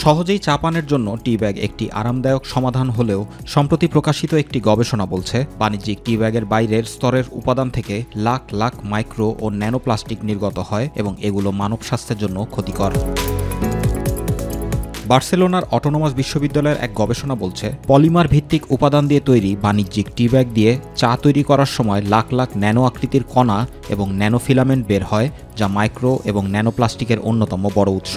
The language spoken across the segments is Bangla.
সহজেই চা পানের জন্য টি ব্যাগ একটি আরামদায়ক সমাধান হলেও সম্প্রতি প্রকাশিত একটি গবেষণা বলছে বাণিজ্যিক টি ব্যাগের বাইরের স্তরের উপাদান থেকে লাখ লাখ মাইক্রো ও ন্যানোপ্লাস্টিক নির্গত হয় এবং এগুলো মানব স্বাস্থ্যের জন্য ক্ষতিকর। বার্সেলোনার অটোনোমাস বিশ্ববিদ্যালয়ের এক গবেষণা বলছে পলিমার ভিত্তিক উপাদান দিয়ে তৈরি বাণিজ্যিক টি ব্যাগ দিয়ে চা তৈরি করার সময় লাখ লাখ ন্যানো আকৃতির কণা এবং ন্যানোফিলামেন্ট বের হয়, যা মাইক্রো এবং ন্যানোপ্লাস্টিকের অন্যতম বড় উৎস।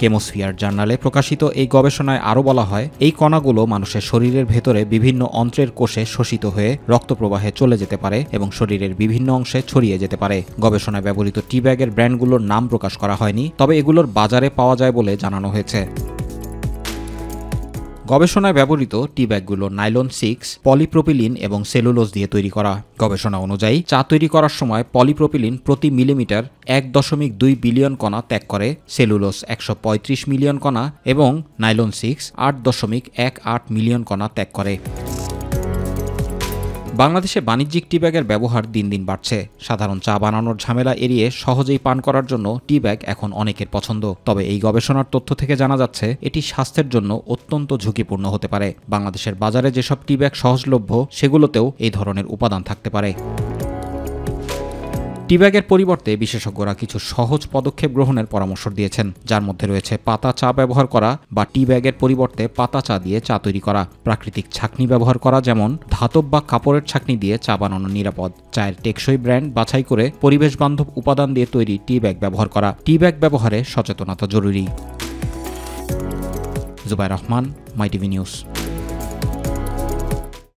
কেমোস্ফিয়ার জার্নালে প্রকাশিত এই গবেষণায় আরও বলা হয়, এই কণাগুলো মানুষের শরীরের ভেতরে বিভিন্ন অন্ত্রের কোষে শোষিত হয়ে রক্তপ্রবাহে চলে যেতে পারে এবং শরীরের বিভিন্ন অংশে ছড়িয়ে যেতে পারে। গবেষণায় ব্যবহৃত টি ব্যাগের ব্র্যান্ডগুলোর নাম প্রকাশ করা হয়নি, তবে এগুলোর বাজারে পাওয়া যায় বলে জানানো হয়েছে। গবেষণায় ব্যবহৃত টি ব্যাগগুলো নাইলন 6, পলিপ্রোপিলিন এবং সেলুলোজ দিয়ে তৈরি করা। গবেষণা অনুযায়ী চা তৈরি করার সময় পলিপ্রোপিলিন প্রতি মিলিমিটার 1.2 বিলিয়ন কণা ত্যাগ করে, সেলুলোজ 135 মিলিয়ন কণা এবং নাইলন 6 8.18 মিলিয়ন কণা ত্যাগ করে। বাংলাদেশে বাণিজ্যিক টি ব্যাগের ব্যবহার দিন দিন বাড়ছে। সাধারণ চা বানানোর ঝামেলা এড়িয়ে সহজেই পান করার জন্য টি ব্যাগ এখন অনেকের পছন্দ। তবে এই গবেষণার তথ্য থেকে জানা যাচ্ছে এটি স্বাস্থ্যের জন্য অত্যন্ত ঝুঁকিপূর্ণ হতে পারে। বাংলাদেশের বাজারে যেসব টি ব্যাগ সহজলভ্য সেগুলোতেও এই ধরনের উপাদান থাকতে পারে। টি ব্যাগের পরিবর্তে বিশেষজ্ঞরা কিছু সহজ পদক্ষেপ গ্রহণের পরামর্শ দিয়েছেন, যার মধ্যে রয়েছে পাতা চা ব্যবহার করা বা টি ব্যাগের পরিবর্তে পাতা চা দিয়ে চা তৈরি করা, প্রাকৃতিক ছাঁকনি ব্যবহার করা যেমন ধাতব বা কাপড়ের ছাঁকনি দিয়ে চা বানানো নিরাপদ, চায়ের টেকসই ব্র্যান্ড বাছাই করে পরিবেশ বান্ধব উপাদান দিয়ে তৈরি টি ব্যাগ ব্যবহার করা। টি ব্যাগ ব্যবহারে সচেতনতা জরুরি। জুবায়ের রহমান, মাই টিভি নিউজ।